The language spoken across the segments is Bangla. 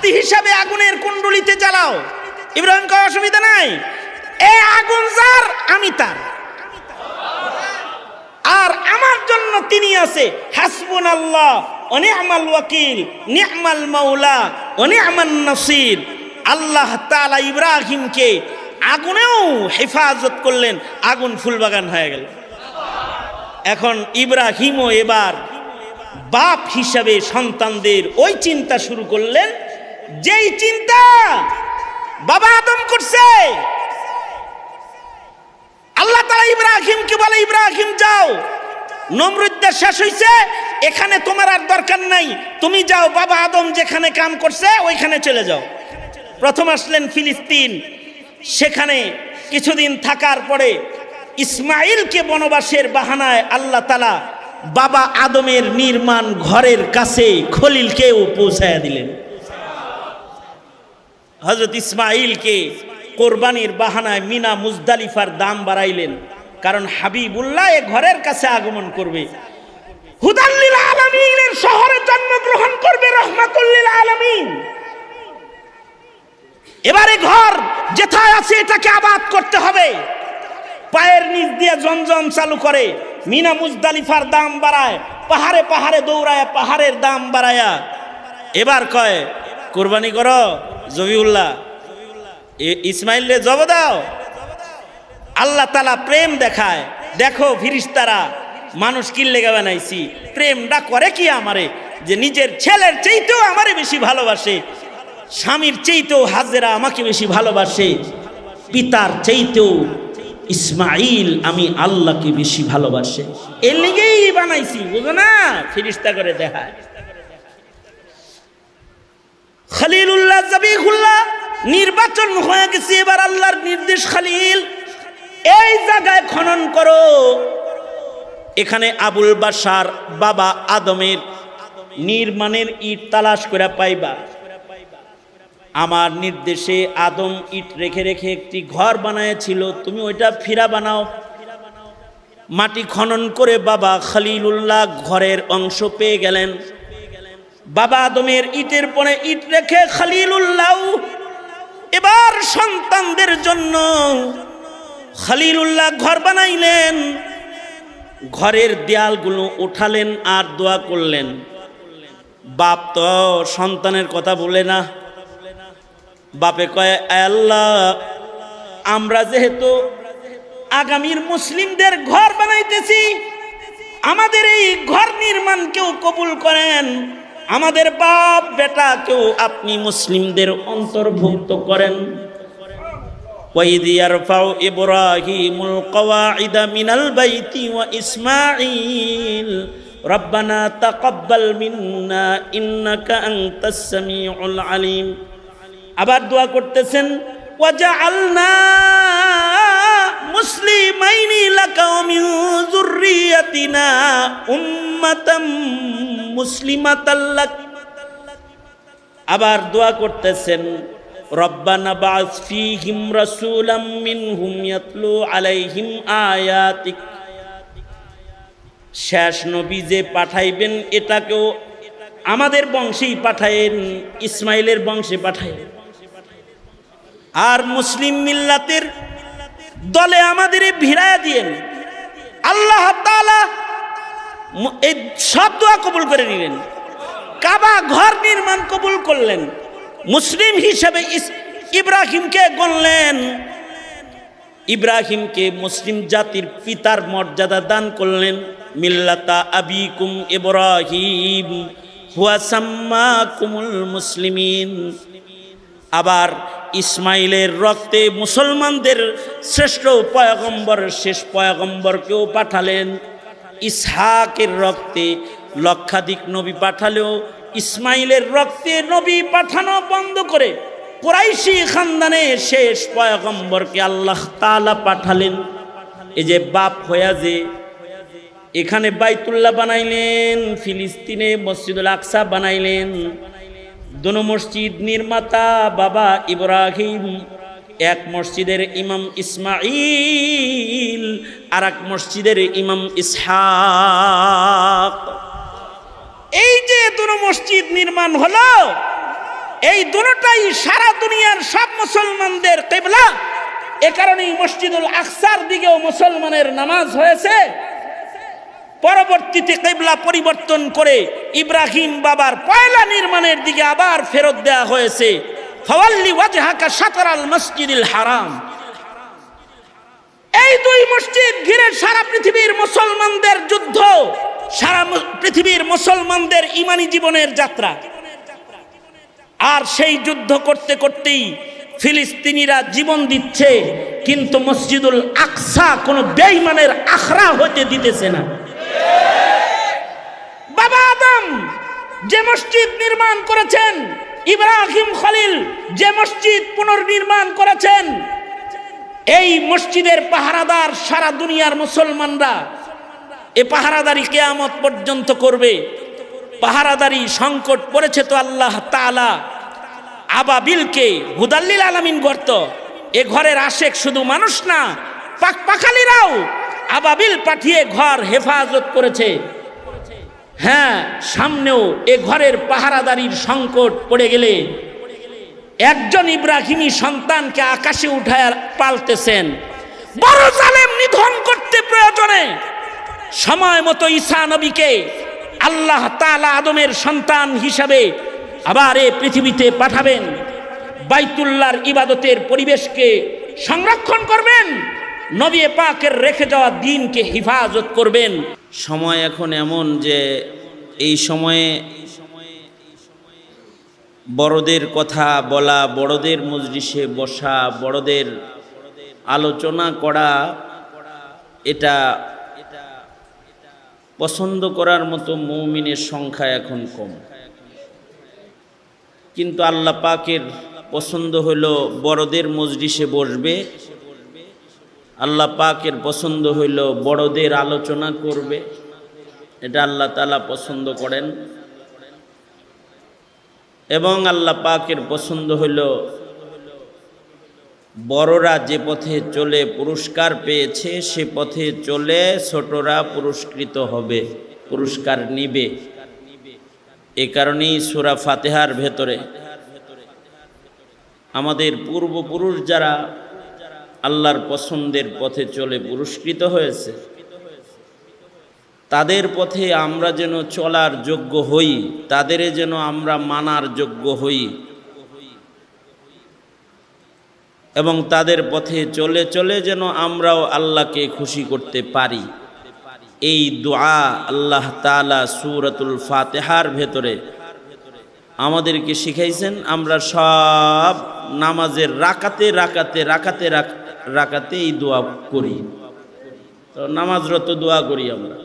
শাস্তি হিসাবে আগুনের কুণ্ডলিতে জ্বালাও। ইব্রাহিম কয় অসুবিধা নাই, এই আগুন যার আমি তার, আর আমার জন্য তিনি আছে। হাসবুনাল্লাহ ওয়া নি'মাল ওয়াকিল, নি'মাল মাওলা ওয়া নি'মান নাসির। আল্লাহ তাআলা ইব্রাহিমকে আগুনেও হেফাজত করলেন, আগুন ফুলবাগান হয়ে গেল। এখন ইব্রাহিমও এবার বাপ হিসাবে সন্তানদের ওই চিন্তা শুরু করলেন, যেই চিন্তা বাবা আদম করছে। আল্লাহ তাআলা ইব্রাহিমকে বলে, ইব্রাহিম যাও, নমরুদদের শেষ হইছে, এখানে তোমার আর দরকার নাই, তুমি যাও, বাবা আদম যেখানে কাম করছে ওইখানে চলে যাও। প্রথম আসলেন ফিলিস্তিন, সেখানে কিছুদিন থাকার পরে ইসমাইলকে বনবাসের বাহানায় আল্লাহ তাআলা বাবা আদমের নির্মাণ ঘরের কাছে খলিলকেও পৌঁছায়া দিলেন। হযরত ইসমাইলকে কোরবানির বাহানায় মিনা মুজদালিফার দাম বাড়াইলেন, কারণ হাবিবুল্লাহ এ ঘরের কাছে আগমন করবে, হুদাল লিল আলামিনের শহরে জন্মগ্রহণ করবে, রাহমাতুল লিল আলামিন। এবারে ঘর যেথায় আছে এটাকে আবাদ করতে হবে। পায়ের নিচ দিয়ে জমজম চালু করে, মিনা মুজদালিফার দাম বাড়ায়, পাহাড়ে পাহাড়ে দৌড়ায়, পাহাড়ের দাম বাড়ায়া এবার কয় কুরবানি করো জবিউল্লাহ, ইসমাইলে জব দাও। আল্লাহ তাআলা প্রেম দেখায়, দেখো ফিরিস্তারা মানুষ কি লেগে বানাইছি, প্রেমটা করে কি আমারে, যে নিজের ছেলের চাইতেও আমারে বেশি ভালোবাসে, স্বামীর চাইতেও হাজেরা আমাকে বেশি ভালোবাসে, পিতার চাইতেও ইসমাইল আমি আল্লাহকে বেশি ভালোবাসে, এর লিগেই বানাইছি, বুঝো না? ফিরিস্তা করে দেখায়। খলিলুল্লাহ জবিহুল্লাহ নির্বাচন হয়ে গেছে, এবার আল্লাহর নির্দেশ, খলিল এই জায়গায় খনন করো, এখানে আবুল বাশার বাবা আদমের নির্মাণের ইট তালাশ করে পাইবা। আমার নির্দেশে আদম ইট রেখে রেখে একটি ঘর বানায়েছিল, তুমি ওইটা ফিরা বানাও। মাটি খনন করে বাবা খলিলুল্লাহ ঘরের অংশ পেয়ে গেলেন। বাবা আদমের ইটের পরে ইট রেখে খলিলুল্লাহ এবার সন্তানদের জন্য খলিলুল্লাহ ঘর বানাইলেন। ঘরের দেয়ালগুলো উঠালেন আর দোয়া করলেন। বাপ তো সন্তানের কথা বলে না, বাপে কয় আল্লাহ আমরা যেহেতু আগামীর মুসলিমদের ঘর বানাইতেছি, আমাদের এই ঘর নির্মাণ কেউ কবুল করেন, আমাদের বাপ বেটা কেউ আপনি মুসলিমদের অন্তর্ভুক্ত করেন। ওয়াইদ ইয়ারফাউ ইব্রাহিমুল কওয়াইদা মিনাল বাইতি ওয়া ইসমাঈল রব্বানা তাকাব্বাল মিন্না ইন্নাকা আনতাস সামিউল আলিম। আবার দোয়া করতেছেন, ওয়াজআলনা মুসলিমাইনি লাকা ওয়া মিন যুররিয়াতিনা উম্মাতাম মুসলিমাতাল লাক। আবার দোয়া করতেছেন, রব্বানা বা'আস ফীহিম রাসূলাম মিনহুম ইয়াতলু আলাইহিম আয়াতিক। শেষ নবী যে পাঠাইবেন এটাকেও আমাদের বংশেই পাঠায়েন, ইসমাইলের বংশে পাঠায়েন, আর মুসলিম মিল্লাতের দলে আমাদের ভিড়ায়া দিয়েন। আল্লাহ তাআলা এই সব দোয়া কবুল করে নিলেন, কাবা ঘর নির্মাণ কবুল করলেন, মুসলিম হিসেবে ইব্রাহিমকে গণলেন, ইব্রাহিমকে মুসলিম জাতির পিতার মর্যাদা দান করলেন। মিল্লাতা আবিকুম ইব্রাহিম হুয়া সাম্মাকুমুল মুসলিমিন। আবার ইসমাইলের রক্তে মুসলমানদের শ্রেষ্ঠ পয়গম্বর, শেষ পয়গম্বরকেও পাঠালেন। ইসহাকের রক্তে লক্ষাধিক নবী পাঠালেও ইসমাইলের রক্তে নবী পাঠানো বন্ধ করে কুরাইশি খানদানে শেষ পয়গম্বরকে আল্লাহ তাআলা পাঠালেন। এই যে বাপ হইয়া যে এখানে বাইতুল্লাহ বানাইলেন, ফিলিস্তিনে মসজিদুল আকসা বানাইলেন, দুনো মসজিদ নির্মাতা বাবা ইব্রাহিম, এক মসজিদের ইমাম ইসমাইল, আর এক মসজিদের ইমাম ইসহাক। এই যে দুটো মসজিদ নির্মাণ হলো, এই দুটোটাই সারা দুনিয়ার সব মুসলমানদের কিবলা। এ কারণেই মসজিদুল আকসার দিকেও মুসলমানের নামাজ হয়েছে। পরবর্তীতে কিবলা পরিবর্তন করে ইব্রাহিম বাবার পয়লা নির্মাণের দিকে আবার ফেরত দেওয়া হয়েছে। ফাওয়াল্লি ওয়াজহাকা শাতরাল মসজিদিল হারাম। এই দুই মসজিদ ঘিরে সারা পৃথিবীর মুসলমানদের যুদ্ধ, সারা পৃথিবীর মুসলমানদের ঈমানি জীবনের যাত্রা। আর সেই যুদ্ধ করতে করতেই ফিলিস্তিনিরা জীবন দিচ্ছে, কিন্তু মসজিদুল আকসা কোনো বেঈমানের আখড়া হতে দিতেছে না। বাবা আদম যে মসজিদ নির্মাণ করেছেন, ইব্রাহিম খলিল যে মসজিদ পুনর্নির্মাণ করেছেন, এই মসজিদের পাহারাদার সারা দুনিয়ার মুসলমানরা। এ পাহারাদারি কিয়ামত পর্যন্ত করবে। পাহারাদারি সংকট পড়েছে তো আল্লাহ তাআলা আবাবিলকে হুদাল্লিল আলামিন গর্ত। এ ঘরের আশেক শুধু মানুষ না, পাখালিরাও আবাবিল পাঠিয়ে ঘর হেফাজত করেছে। হ্যাঁ, সামনেও এ ঘরের পাহারাদারির সংকট পড়ে গেলে একজন ইব্রাহিমী সন্তানকে আকাশে উঠায় পালতেছেন। বড় জালেম নিধন করতে প্রয়োজনে সময় মতো ঈসা নবীকে আল্লাহ তাআলা আদমের সন্তান হিসাবে আবার এ পৃথিবীতে পাঠাবেন। বাইতুল্লাহর ইবাদতের পরিবেশকে সংরক্ষণ করবেন, নবী পাকের রেখে যাওয়া দ্বীনকে হেফাজত করবেন। সময় এখন এমন যে এই সময়ে বড়দের কথা বলা, বড়দের মজলিসে বসা, বড়দের আলোচনা করা, এটা পছন্দ করার মতো মুমিনের সংখ্যা এখন কম। কিন্তু আল্লাহ পাকের পছন্দ হইল বড়দের মজলিসে বসবে, আল্লাহ পাকের পছন্দ হইল বড়দের আলোচনা করবে। এটা আল্লাহ তাআলা পছন্দ করেন। এবং আল্লাহ পাকের পছন্দ হইল বড়রা যে পথে চলে পুরস্কার পেয়েছে, সে পথে চলে ছোটরা পুরস্কৃত হবে, পুরস্কার নিবে। এ কারণেই সূরা ফাতিহার ভেতরে আমাদের পূর্বপুরুষ যারা আল্লাহর পছন্দের পথে চলে পুরস্কৃত হয়েছে, তাদের পথে আমরা যেন চলার যোগ্য হই, তাদের যেন আমরা মানার যোগ্য হই, এবং তাদের পথে চলে চলে যেন আমরাও আল্লাহকে খুশি করতে পারি। এই দোয়া আল্লাহ তাআলা সূরাতুল ফাতিহার ভেতরে আমাদেরকে শিখাইছেন। আমরা সব নামাজের রাকাতে রাকাতে রাকাতে রাকাতে এই দোয়া করি। তো নামাজরত দোয়া করি আমরা।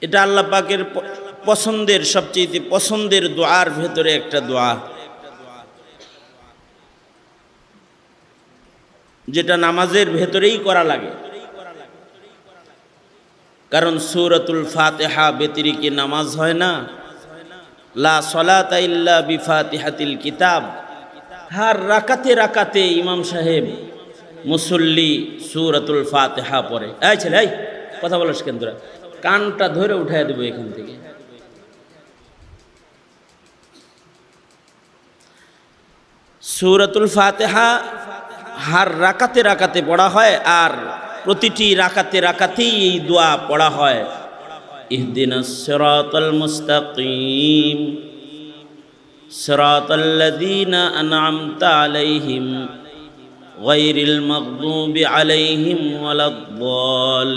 এটা আল্লাহ পাকের পছন্দের, সবচেয়ে পছন্দের দোয়ার ভেতরে একটা দোয়া, যেটা নামাজের ভেতরেই করা লাগে। কারণ সূরাতুল ফাতিহা ব্যতিরেকে নামাজ হয় না। লা সলাতা ইল্লা বিফাতিহাতিল কিতাব। হার রাকাতে রাকাতে ইমাম সাহেব মুসল্লি সূরাতুল ফাতিহা পড়ে। এই ছেলে, এই কথা বলছ কেন তোরা? কানটা ধরে উঠায় দেবো এখান থেকে। সূরাতুল ফাতিহা হার রাকাতে রাকাতে পড়া হয়, আর প্রতিটি রাকাতে রাকাতেই এই দোয়া পড়া হয়। ইহদিনাস সিরাতাল মুস্তাকিম সিরাতাল্লাযীনা আন'আমতা আলাইহিম গায়রিল মাগদুবি আলাইহিম ওয়ালাদ-দাল্লিন।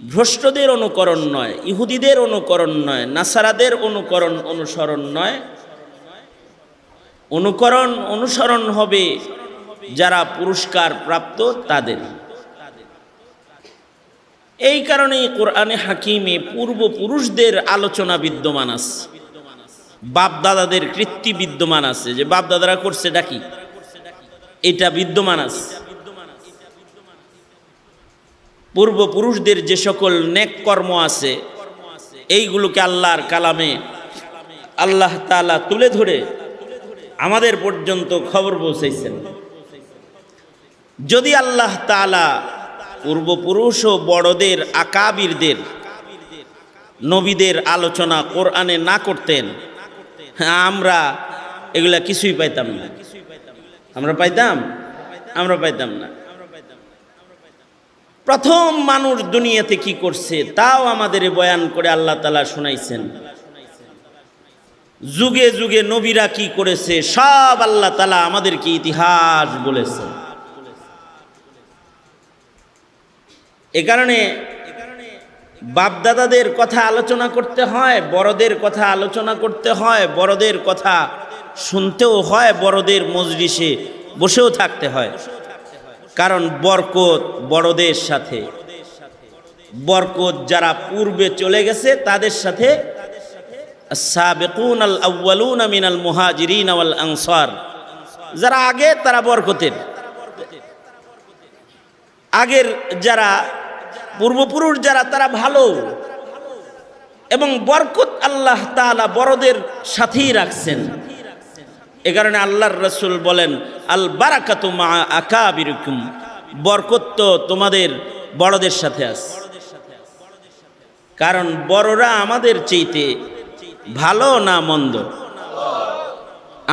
ভ্রষ্টদের অনুকরণ নয়, ইহুদিদের অনুকরণ নয়, নাসারাদের অনুসরণ নয়। অনুসরণ হবে যারা পুরস্কার প্রাপ্ত তাদের। এই কারণেই কোরআনে হাকিমে পূর্বপুরুষদের আলোচনা বিদ্যমান আছে, বাপ দাদাদের কৃতি বিদ্যমান আছে, যে বাপ দাদারা করছে ডাকি, এটা বিদ্যমান আছে। পূর্বপুরুষদের যে সকল নেক কর্ম আছে, এইগুলোকে আল্লাহর কালামে আল্লাহ তাআলা তুলে ধরে আমাদের পর্যন্ত খবর পৌঁছাইছেন। যদি আল্লাহ তাআলা পূর্বপুরুষ ও বড়দের আকাবিরদের নবীদের আলোচনা কোরআনে না করতেন, আমরা এগুলা কিছুই পাইতাম না। আমরা পাইতাম না। প্রথম মানুষ দুনিয়াতে কি করছে তাও আমাদের বয়ান করে আল্লাহ তাআলা শুনাইছেন। যুগে যুগে নবীরা কি করেছে সব আল্লাহ তাআলা আমাদেরকে ইতিহাস বলেছেন। এ কারণে বাপদাদাদের কথা আলোচনা করতে হয়, বড়দের কথা আলোচনা করতে হয়, বড়দের কথা শুনতেও হয়, বড়দের মজলিসে বসেও থাকতে হয়। কারণ বরকত বড়দের সাথে, বরকত যারা পূর্বে চলে গেছে তাদের সাথে। সাবিকুন আল আউয়ালুন মিনাল মুহাজিরিন ওয়াল আনসার, যারা আগে তারা বরকতের, আগের যারা পূর্বপুরুষ যারা তারা ভালো, এবং বরকত আল্লাহ তাআলা বড়দের সাথেই রাখছেন। এ কারণে আল্লাহর রাসূল বলেন আল বারাকাতু মা আকাবিরকুম, বরকত তো তোমাদের বড়দের সাথে আছে। কারণ বড়রা আমাদের চাইতে ভালো না মন্দ?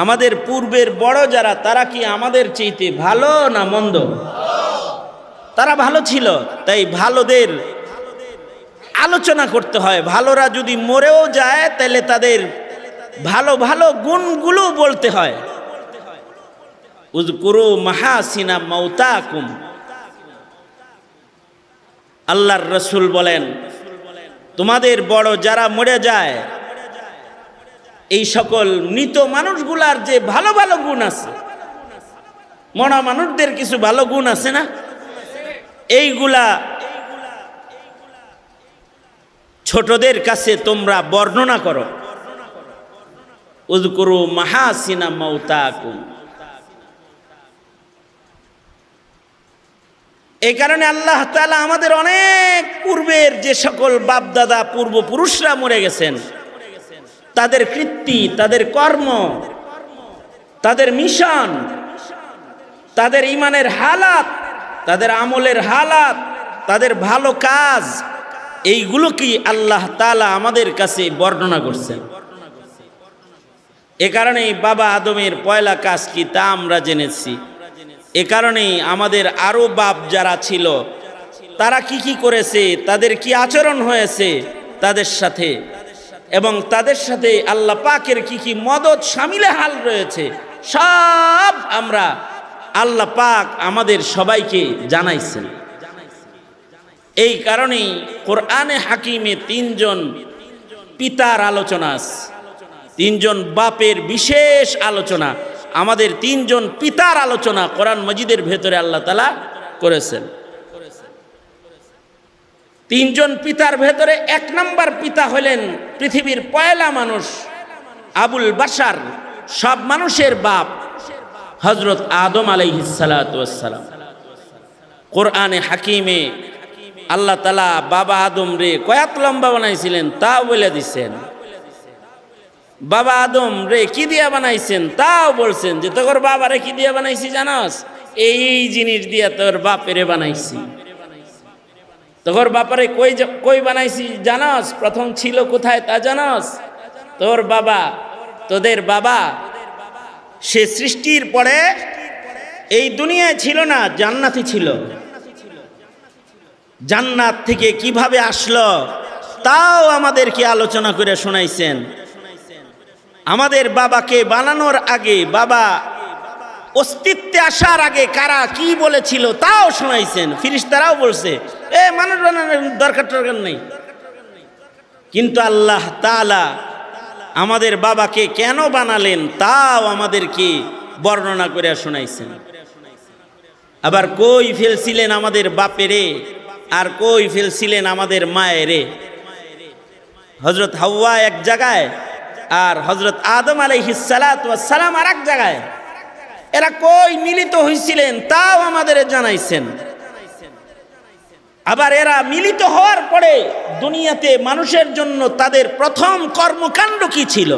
আমাদের পূর্বের বড় যারা তারা কি আমাদের চাইতে ভালো না মন্দ? তারা ভালো ছিল, তাই ভালোদের আলোচনা করতে হয়। ভালোরা যদি মরেও যায় তাহলে তাদের ভালো ভালো গুণগুলো বলতে হয়। উযকুরু মাহাসিনা মাউতাকুম, আল্লাহর রাসূল বলেন তোমাদের বড় যারা মরে যায় এই সকল মৃত মানুষগুলার যে ভালো ভালো গুণ আছে, মরা মানুষদের কিছু ভালো গুণ আছে না, এইগুলা ছোটদের কাছে তোমরা বর্ণনা করো। উযকুরু মাহাসিনা মাউতাকুম। এই কারণে আল্লাহ তাআলা আমাদের অনেক পূর্বের যে সকল বাপদাদা পূর্বপুরুষরা মরে গেছেন তাদের কীর্তি, তাদের কর্ম, তাদের মিশন, তাদের ঈমানের হালাত, তাদের আমলের হালাত, তাদের ভালো কাজ, এইগুলো কি আল্লাহ তাআলা আমাদের কাছে বর্ণনা করছেন। এ কারণেই বাবা আদমের পয়লা কাজ কি তা আমরা জেনেছি। এ কারণেই আমাদের আরো বাপ যারা ছিল তারা কি কি করেছে, তাদের কি আচরণ হয়েছে তাদের সাথে, এবং তাদের সাথে আল্লাহ পাকের কি কি মদদ শামিলে হাল রয়েছে, সব আমরা আল্লাহ পাক আমাদের সবাইকে জানাইছেন। এই কারণেই কোরআনে হাকিমে তিনজন পিতার আলোচনা আছে, তিনজন বাপের বিশেষ আলোচনা, আমাদের তিনজন পিতার আলোচনা কোরআন মাজিদের ভেতরে আল্লাহ তাআলা করেছেন। তিনজন পিতার ভেতরে এক নম্বর পিতা হলেন পৃথিবীর পয়লা মানুষ আবুল বাশার, সব মানুষের বাপ হযরত আদম আলাইহিস সালাতু ওয়াস সালাম। কোরআনে হাকিমে আল্লাহ তাআলা বাবা আদম রে কয়াত লম্বা বানাইছিলেন তাও বলে দিছেন, বাবা আদম রে কি দিয়া বানাইছেন তাও বলছেন যে তোর বাবারে কি দিয়া বানাইছি জানাস, এই জিনিস দিয়া তোর বাপেরে বানাইছি। তোর বাপারে কই বানাইছি জানাস, প্রথম ছিল কোথায় তা জানাস? তোর বাবা, তোদের বাবা সে সৃষ্টির পরে এই দুনিয়ায় ছিল না, জান্নাতে ছিল। জান্নাত থেকে কিভাবে আসলো তাও আমাদেরকে আলোচনা করে শোনাইছেন। আমাদের বাবাকে বানানোর আগে, বাবা অস্তিত্বে আসার আগে কারা কি বলেছিল তাও শোনাইছেন। ফেরেশতারাও বলছে মানুষ বানানোর দরকার নেই, কিন্তু আল্লাহ তাআলা আমাদের বাবাকে কেন বানালেন তাও আমাদেরকে বর্ণনা করে শোনাইছেন। আবার কই ফেলছিলেন আমাদের বাপেরে আর কই ফেলছিলেন আমাদের মায়েরে। হযরত হাওয়া এক জায়গায় আর হযরত আদম আলাইহিস সালাতু ওয়াস সালাম আর এক জায়গায়, এরা কই মিলিত হয়েছিলেন তাও আমাদের জানাইছেন। আবার এরা মিলিত হওয়ার পরে দুনিয়াতে মানুষের জন্য তাদের প্রথম কর্মকাণ্ড কি ছিল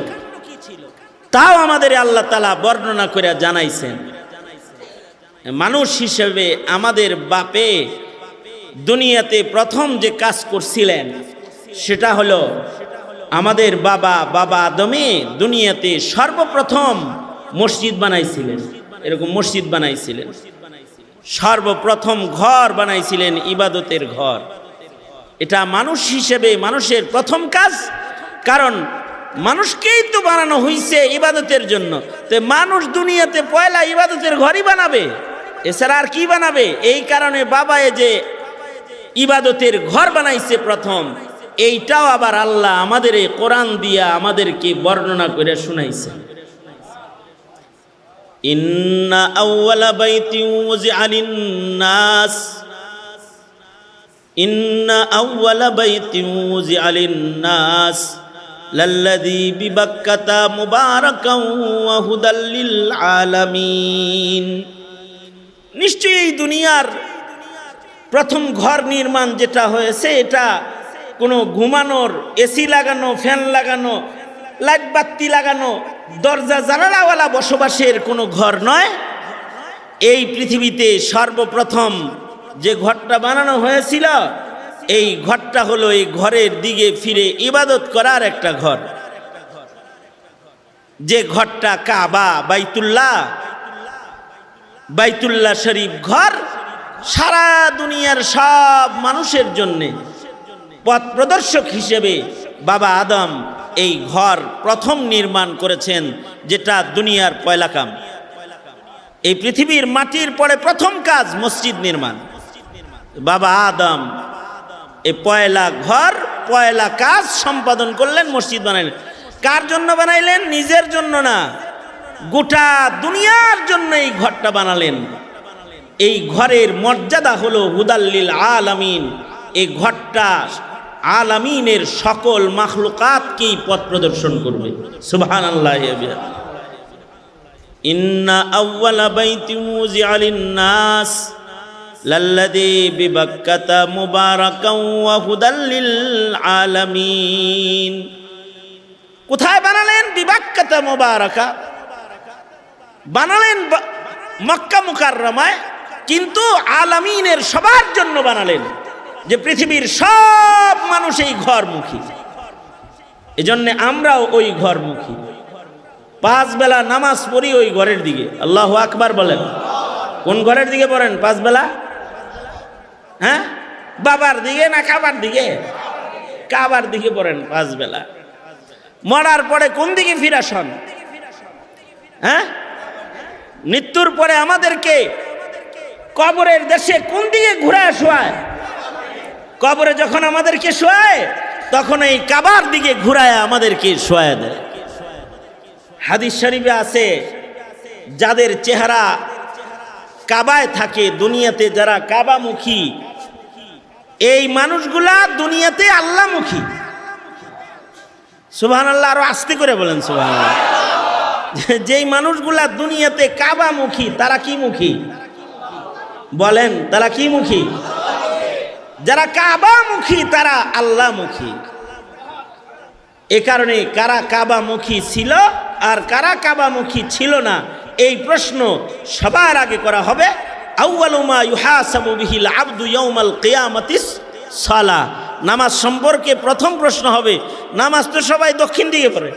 তাও আমাদের আল্লাহ তাআলা বর্ণনা করে জানাইছেন। মানুষ হিসেবে আমাদের বাপে দুনিয়াতে প্রথম যে কাজ করছিলেন সেটা হলো আমাদের বাবা আদমে দুনিয়াতে সর্বপ্রথম মসজিদ বানাইছিলেন। এরকম মসজিদ বানাইছিলেন, সর্বপ্রথম ঘর বানাইছিলেন, ইবাদতের ঘর। এটা মানুষ হিসেবে মানুষের প্রথম কাজ, কারণ মানুষকেই তো বানানো হয়েছে ইবাদতের জন্য। তো মানুষ দুনিয়াতে পয়লা ইবাদতের ঘরই বানাবে, এছাড়া আর কি বানাবে? এই কারণে বাবা যে ইবাদতের ঘর বানাইছে প্রথম, এইটাও আবার আল্লাহ আমাদের এই কোরআন দিয়া আমাদেরকে বর্ণনা করে শুনাইছে। ইন্না আউওয়ালা বাইতিন উযিআ লিন-নাস, ইন্না আউওয়ালা বাইতিন উযিআ লিন-নাস লাল্লাযী বিবাক্কাতা মুবারাকান ওয়া হুদাল লিল আলামিন। নিশ্চয়ই এই দুনিয়ার প্রথম ঘর নির্মাণ যেটা হয়েছে, এটা কোনো ঘুমানোর, এসি লাগানো, ফ্যান লাগানো, লাইট বাতি লাগানো, দরজা জানালাওয়ালা বসবাসের কোনো ঘর নয়। এই পৃথিবীতে সর্বপ্রথম যে ঘরটা বানানো হয়েছিল, এই ঘরটা হলো এই ঘরের দিকে ফিরে ইবাদত করার একটা ঘর, যে ঘরটা কাবা, বাইতুল্লাহ শরীফ ঘর সারা দুনিয়ার সব মানুষের জন্যে পথ প্রদর্শক হিসেবে বাবা আদম এই ঘর প্রথম নির্মাণ করেছেন, যেটা দুনিয়ার পয়লা কাম। এই পৃথিবীর মাটির পরে প্রথম কাজ মসজিদ নির্মাণ। বাবা আদম এই পয়লা ঘর, পয়লা কাজ সম্পাদন করলেন, মসজিদ বানাইলেন। কার জন্য বানাইলেন? নিজের জন্য না, গোটা দুনিয়ার জন্য এই ঘরটা বানালেন। এই ঘরের মর্যাদা হলো হুদাল্লিল আলামিন। এই ঘরটা আলামিনের সকল মাখলুকাতকেই পথ প্রদর্শন করবে। সুবহানাল্লাহ। ইন্না আউওয়ালা বাইতিন উযিআ লিন-নাস লাল্লাযী বিবাক্কাতা মুবারাকান ওয়া হুদাল লিল আলামিন। কোথায় বানালেন? বিবাক্কাতা মুবারাকা বানালেন মক্কা মুকাররমায়, কিন্তু আলামিনের সবার জন্য বানালেন, যে পৃথিবীর সব মানুষ এই ঘরমুখী। এজন্য আমরাও ওই ঘরমুখী। 5 বেলা নামাজ পড়ি ওই ঘরের দিকে। আল্লাহু আকবার বলেন। কোন ঘরের দিকে পড়েন 5 বেলা? হ্যাঁ, বাবার দিকে না কাবার দিকে? কাবার দিকে পড়েন 5 বেলা। মরার পরে কোন দিকে ফিরাসন? হ্যাঁ, মৃত্যুর পরে আমাদেরকে কবরের দেশে কোন দিকে ঘুরায় শোয়ায়? কবরে যখন আমাদেরকে শোয়ায়, তখন এই কাবার দিকে ঘুরায় আমাদেরকে শোয়ায় দেয়। হাদিস শরীফে আছে, যাদের চেহারা কাবায় থাকে, দুনিয়াতে যারা কাবামুখী, এই মানুষগুলা দুনিয়াতে আল্লাহমুখী। সুবহানাল্লাহ। আরো আস্তে করে বলেন সুবহানাল্লাহ। যেই মানুষগুলা দুনিয়াতে কাবামুখী, তারা কি মুখী? বলেন, তারা কি মুখী? যারা কাবামুখী তারা আল্লাহমুখী। এ কারণে কারা কাবামুখী ছিল আর কারা কাবামুখী ছিল না, এই প্রশ্ন সবার আগে করা হবে। আউয়ালু মা ইউহাসাবু বিহিল আবদু ইয়াউমাল কিয়ামাতিস সালাহ। নামাজ সম্পর্কে প্রথম প্রশ্ন হবে। নামাজ তো সবাই দক্ষিণ দিকে পড়ে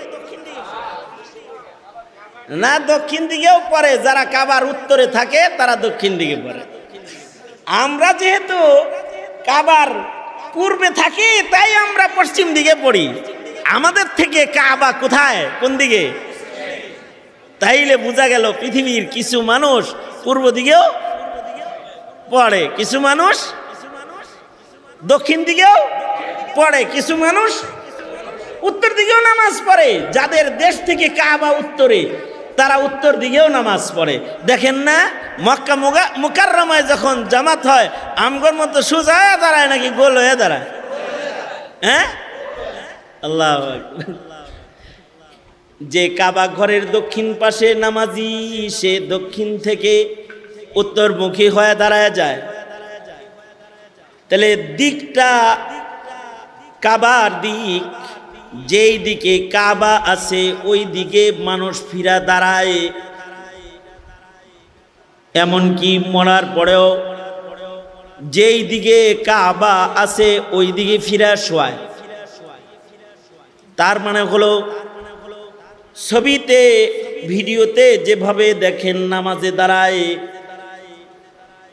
না? দক্ষিণ দিকেও পড়ে। যারা কাবার উত্তরে থাকে তারা দক্ষিণ দিকে পড়ে। আমরা যেহেতু কাবার পূর্বে থাকি, তাই আমরা পশ্চিম দিকে পড়ি। আমাদের থেকে কাবা কোথায়, কোন দিকে? তাইলে বোঝা গেল পৃথিবীর কিছু মানুষ পূর্ব দিকেও পড়ে, কিছু মানুষ দক্ষিণ দিকেও পড়ে, কিছু মানুষ উত্তর দিকেও নামাজ পড়ে। যাদের দেশ থেকে কাবা উত্তরে, তারা উত্তর দিকেও নামাজ পড়ে। দেখেন না, মক্কা মুকাররমায় যখন জামাত হয়, আমগর মতো সোজা হয়ে দাঁড়ায় নাকি গোল হয়ে দাঁড়ায়? হ্যাঁ, আল্লাহু আকবার। যে কাবা ঘরের দক্ষিণ পাশে নামাজি, সে দক্ষিণ থেকে উত্তরমুখী হয়ে দাঁড়ায় যায়। তাহলে দিকটা কাবার দিক, যেই দিকে কাবা আছে ওই দিকে মানুষ ফিরা দাঁড়ায়। এমনকি মরার পরেও যেই দিকে কাবা আছে ওই দিকে ফিরে শোয়ায়। তার মানে হলো ছবিতে ভিডিওতে যেভাবে দেখেন নামাজে দাঁড়ায়,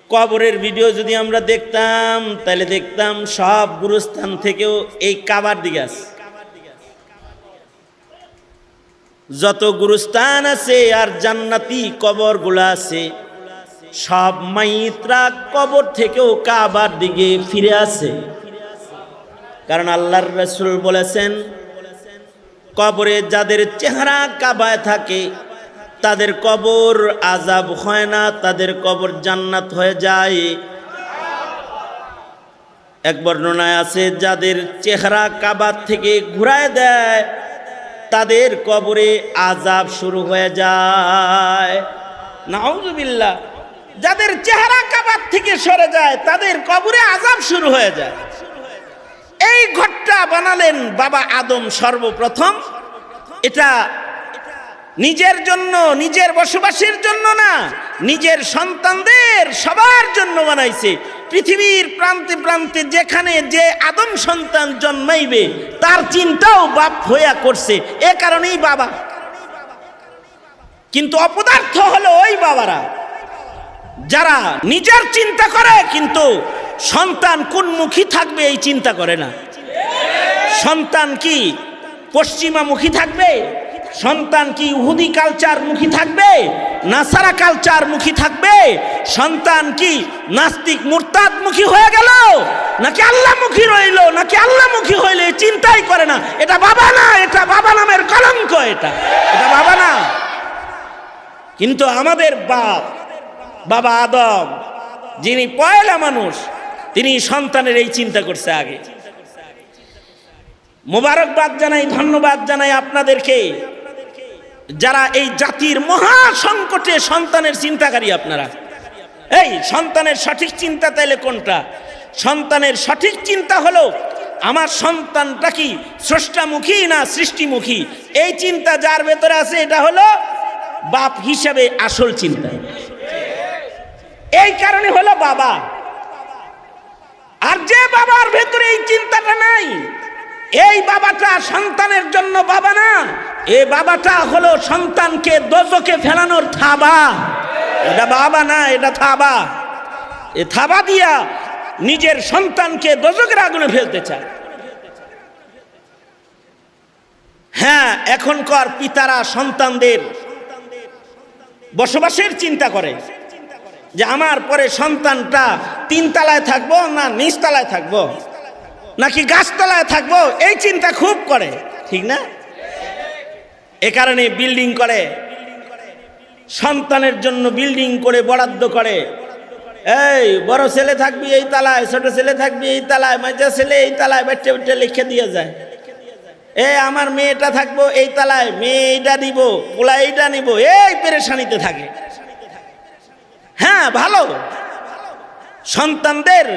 কবরের ভিডিও যদি আমরা দেখতাম তাহলে দেখতাম সব গুরুস্থান থেকেও এই কাবার দিকে আছে। যত গুরুস্থান আছে আর জান্নাতি কবরগুলা আছে, সব মাইতরা কবর থেকেও কাবার দিকে ফিরে আসে। কারণ আল্লাহর রাসূল বলেছেন, কবরে যাদের চেহারা কাবায় থাকে তাদের কবর আযাব হয় না, তাদের কবর জান্নাত হয়ে যায়। এক বর্ণনায় আছে, যাদের চেহারা কাবার থেকে ঘুরায় দেয় তাদের কবরে আযাব শুরু হয়ে যায়। নাউযুবিল্লাহ। যাদের চেহারা কাবার থেকে সরে যায় তাদের কবরে আযাব শুরু হয়ে যায়। এই ঘরটা বানালেন বাবা আদম সর্বপ্রথম। এটা নিজের জন্য, নিজের বসবাসের জন্য না, নিজের সন্তানদের সবার জন্য বানাইছে। পৃথিবীর প্রান্তে প্রান্তে যেখানে যে আদম সন্তান জন্মাইবে তার চিন্তাও বাপ হইয়া করছে, এ কারণেই বাবা। কিন্তু অপদার্থ হলো ওই বাবারা যারা নিজের চিন্তা করে কিন্তু সন্তান কোন মুখী থাকবে এই চিন্তা করে না। সন্তান কি পশ্চিমা মুখী থাকবে? সন্তান কি ইহুদি কালচার মুখী থাকবে, নাসারা কালচার মুখী থাকবে? সন্তান কি নাস্তিক মুরতাদ মুখী হয়ে গেল, নাকি আল্লাহ মুখী রইল, নাকি আল্লাহ মুখী হইলে চিন্তাই করে না? এটা বাবা না, এটা বাবা নামের কলঙ্ক, এটা বাবা না। কিন্তু আমাদের বাবা আদম, যিনি পয়লা মানুষ, তিনি সন্তানের এই চিন্তা করছে আগে। মোবারকবাদ জানাই, ধন্যবাদ জানাই আপনাদেরকে যারা এই জাতির মহা সংকটে সন্তানের চিন্তাকারী। আপনারা এই সন্তানের সঠিক চিন্তা তাইলে কোনটা? সন্তানের সঠিক চিন্তা হলো আমার সন্তানটা কি স্রষ্টামুখী না সৃষ্টিমুখী। এই চিন্তা যার ভেতরে আছে এটা হলো বাপ হিসাবে আসল চিন্তা। এই কারণে হলো বাবা। আর যে বাবার ভেতরে এই চিন্তাটা নাই, এই বাবাটা সন্তানের জন্য বাবা না, এই বাবাটা হলো সন্তানকে দোজখে ফেলানোর থাবা। এটা বাবা না, এটা থাবা। এ থাবা দিয়া নিজের সন্তানকে দোজখের আগুনে ফেলতে চায়। হ্যাঁ, এখনকার পিতারা সন্তানদের বসবাসের চিন্তা করে যে আমার পরে সন্তানটা 3 তলায় থাকবো না নিচতলায় থাকবো, নাকি গাছতলায় থাকবো, এই চিন্তা খুব করে, ঠিক না? এ কারণে বিল্ডিং করে, সন্তানের জন্য বিল্ডিং করে বরাদ্দ করে। এই বড় ছেলে থাকবি এই তলায়, ছোট ছেলে থাকবি এই তলায়, মাঝা ছেলে এই তলায়, বেটে বেটে লিখে দিয়ে যায়। আমার মেয়েটা থাকবো এই তলায়, মেয়ে এইটা নিব, পোলা এইটা নিব, এই পেরেশানিতে থাকে। হ্যাঁ ভালো, সন্তানদের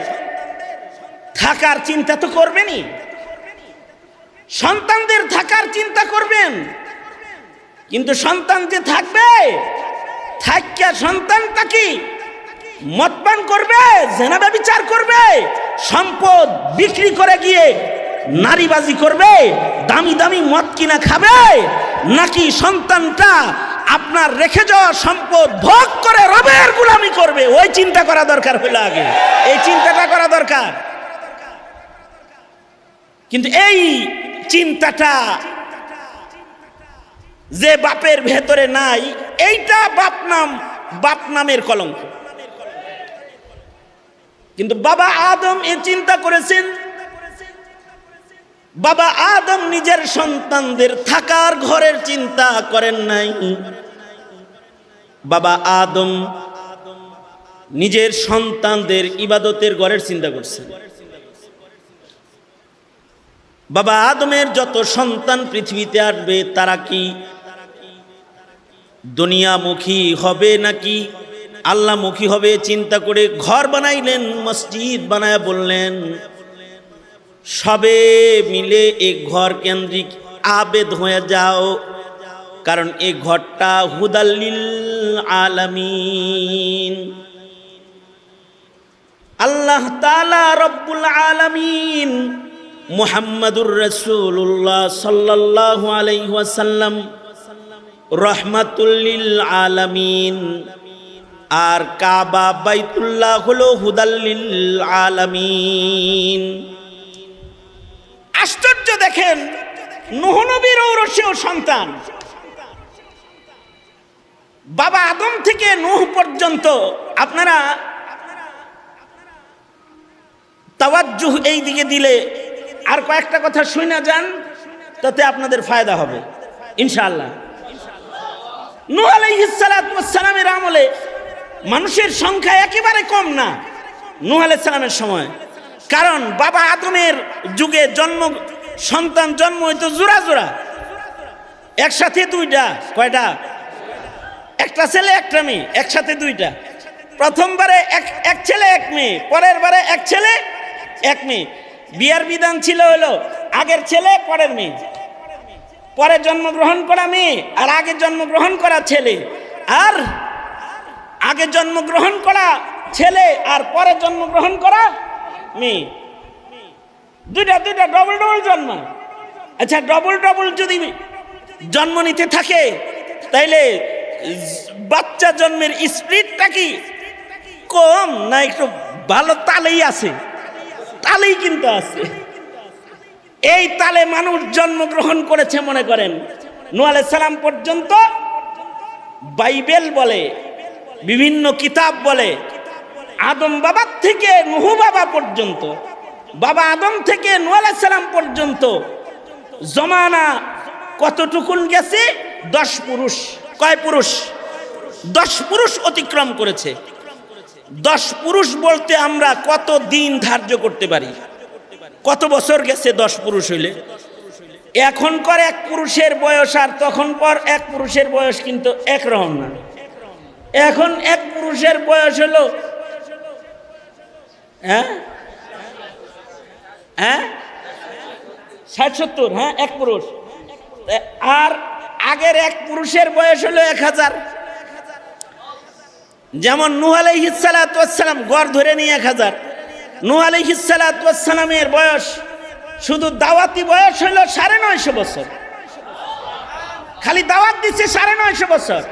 থাকার চিন্তা তো করবেনই, সন্তানদের থাকার চিন্তা করবেন। কিন্তু সন্তান যে থাকবে, থাকিয়া সন্তানটা কি মদপান করবে, জেনা ব্যভিচার করবে, সম্পদ বিক্রি করে গিয়ে নারীবাজি করবে, দামি দামি মদ কিনা খাবে, নাকি সন্তানটা আপনার রেখে যাওয়া সম্পদ ভোগ করে রবের গোলামি করবে? ওই চিন্তা করা দরকার হইলো আগে, এই চিন্তাটা করা দরকার। কিন্তু এই চিন্তাটা যে বাপের ভেতরে নাই, এইটা বাপ নামের কলঙ্ক। কিন্তু বাবা আদম এ চিন্তা করেছেন। বাবা আদম নিজের সন্তানদের থাকার ঘরের চিন্তা করেন নাই। বাবা আদম নিজের সন্তানদের ইবাদতের ঘরের চিন্তা করছেন। বাবা আদমের যত সন্তান পৃথিবীতে আসবে তারা কি দুনিয়ামুখী হবে নাকি আল্লাহমুখী হবে চিন্তা করে ঘর বানাইলেন, মসজিদ বানায় বললেন সবে মিলে এক ঘর কেন্দ্রিক আবেদ হয়ে যাও, কারণ এই ঘরটা হুদাল্লিল আলামিন। আল্লাহ তাআলা রব্বুল আলামিন মুহাম্মাদুর রাসূলুল্লাহ সাল্লাল্লাহু আলাইহি ওয়াসাল্লাম রাহমাতুল লিল আলামিন, আর কাবা বাইতুল্লাহ হলো হুদাল লিল আলামিন। আশ্চর্য দেখেন, নূহ নবীর ঔরসীয় সন্তান, বাবা আদম থেকে নূহ পর্যন্ত। আপনারা তাওয়াজ্জুহ এই দিকে দিলে আর কয়েকটা কথা শুনে যান, তাতে আপনাদের ফায়দা হবে ইনশাআল্লাহ। নূহ আলাইহিস সালাতু ওয়াস সালামের আমলে মানুষের সংখ্যা একেবারে কম না নূহ আলাইহিস সালামের সময়, কারণ বাবা আদমের যুগে সন্তান জন্ম হইতো জোড়া জোড়া, একসাথে দুইটা। কয়টা? একটা ছেলে একটা মেয়ে, একসাথে দুইটা। প্রথমবারে এক ছেলে এক মেয়ে, পরের বারে এক ছেলে এক মেয়ে। বিয়ার বিধান ছিল হলো আগের ছেলে পরের মেয়ে, পরে জন্মগ্রহণ করা মেয়ে আর আগে জন্মগ্রহণ করা ছেলে, আর আগে জন্মগ্রহণ করা ছেলে আর পরে জন্মগ্রহণ করা মেয়ে। দুইটা দুইটা ডবল ডবল জন্ম। আচ্ছা, ডবল ডবল যদি জন্ম নিতে থাকে তাইলে বাচ্চা জন্মের স্পিডটা কি কম না একটু ভালো তালেই আছে? তালেই কিন্তু আছে। এই তালে মানুষ জন্মগ্রহণ করেছে। মনে করেন নূহ আলাইহিস সালাম পর্যন্ত বাইবেল বলে, বিভিন্ন কিতাব বলে, আদম বাবার থেকে নূহ বাবা পর্যন্ত, বাবা আদম থেকে নূহ আলাইহিস সালাম পর্যন্ত জমানা কতটুকুন গেছে? 10 পুরুষ। কয় পুরুষ? 10 পুরুষ অতিক্রম করেছে। 10 পুরুষ বলতে আমরা কত দিন ধার্য করতে পারি? কত বছর গেছে 10 পুরুষ হইলে? এখনকার এক পুরুষের বয়স আর তখনকার এক পুরুষের বয়স কিন্তু একরকম না। এখন এক পুরুষের বয়স হলো 60-70, হ্যাঁ, এক পুরুষ। আর আগের এক পুরুষের বয়স হলো 1000। যেমন নূহ আলাইহিস সালাতু ওয়াস সালাম, গড় ধরে নিয়ে 1000। নূহ আলাইহিস সালাতু ওয়াস সালামের বয়স, শুধু দাওয়াতি বয়স হলো 950 বছর। খালি দাওয়াত দিচ্ছে 950 বছর।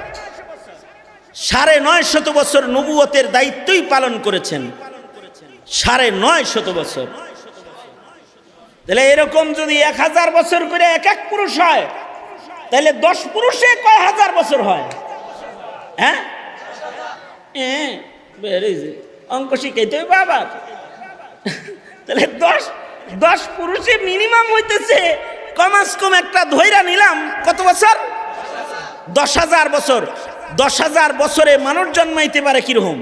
950 বছর নবুয়তের দায়িত্বই পালন করেছেন। 950 বছর। তাহলে এরকম যদি 1000 বছর করে এক এক পুরুষ হয়, তাহলে 10 পুরুষে কয় হাজার বছর হয়? হ্যাঁ, অঙ্ক শিখাইতে হবে বাবা। তাহলে 10 পুরুষে মিনিমাম হইতেছে কমাস কম একটা ধৈরা নিলাম কত বছর? 10,000 বছর। 10,000 বছরে মানুষ জন্মাইতে পারে কিরকম?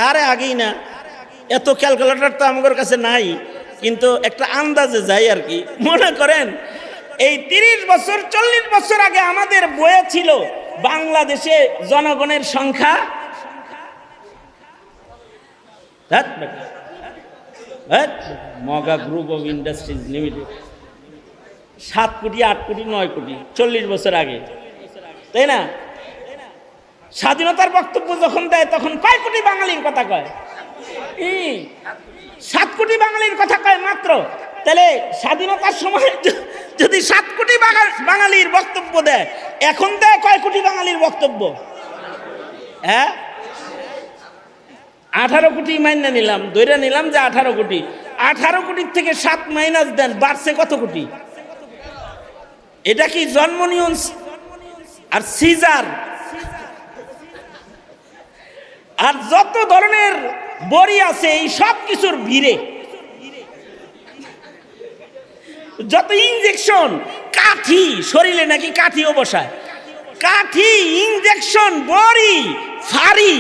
আরে আগেই না, এত ক্যালকুলেটর তো আমাদের কাছে নাই, কিন্তু একটা আন্দাজে যাই আর কি। মনে করেন এই 30 বছর 40 বছর আগে আমাদের বইয়ে ছিল বাংলাদেশে জনগণের সংখ্যা মগা গ্রুপ অফ ইন্ডাস্ট্রিজ লিমিটেড 7 কোটি 8 কোটি 9 কোটি 40 বছর আগে, তাই না? স্বাধীনতার বক্তব্য যখন দেয় তখন কয় কোটি বাঙালির কথা কয়? 7 কোটি বাঙালির কথা কয় মাত্র। তাহলে স্বাধীনতার সময় যদি 7 কোটি বাঙালির বক্তব্য দেয়, এখন দেয় কয় কোটি বাঙালির বক্তব্য? হ্যাঁ, 18 কোটি মাইনা নিলাম, ধরে নিলাম যে 18 কোটি। 18 কোটির থেকে 7 মাইনাস দেন, বাড়ছে কত কোটি? এটা কি জন্ম নিয়ম আর সিজার আর যত ধরনের বড়ি আছে এই সব কিছুর ভিড়ে, যত ইনজেকশন, কাঠি, শরীরে নাকি কাঠিও বসায়, কাঠি, ইনজেকশন, বড়ি, ফাড়ি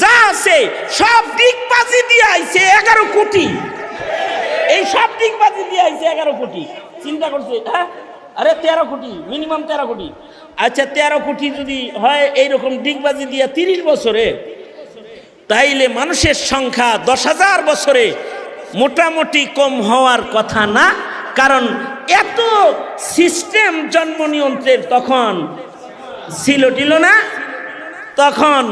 যা আছে সব ডিগবাজি দিয়ে আইছে 11 কোটি। এই সব ডিগবাজি দিয়ে আইছে 11 কোটি। চিন্তা করছে, হ্যাঁ, আরে 13 কোটি, মিনিমাম 13 কোটি। আচ্ছা, 13 কোটি যদি হয় এইরকম ডিগবাজি দিয়ে 30 বছরে, তাইলে মানুষের সংখ্যা 10,000 বছরে মোটামুটি কম হওয়ার কথা না। কারণ এত সিস্টেম জন্ম নিয়ন্ত্রণের তখন ছিল না। তখন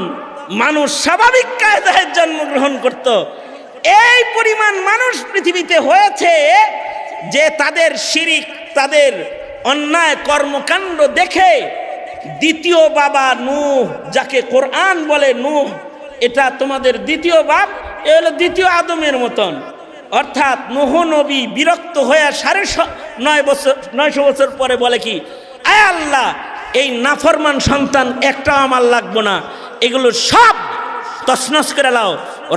মানুষ স্বাভাবিক কায়দায় জন্মগ্রহণ করত। এই পরিমাণ মানুষ পৃথিবীতে হয়েছে যে তাদের শিরিক, তাদের অন্যায় কর্মকাণ্ড দেখে দ্বিতীয় বাবা নূহ, যাকে কোরআন বলে নূহ, এটা তোমাদের দ্বিতীয় বাপ, এ হলো দ্বিতীয় আদমের মতন। অর্থাৎ নূহ নবী বিরক্ত হয়ে 950 বছর পরে বলে কি, আয় আল্লাহ, এই নাফরমান সন্তান একটাও আমার লাগবো না, এগুলো সব তছনছ করে লাও।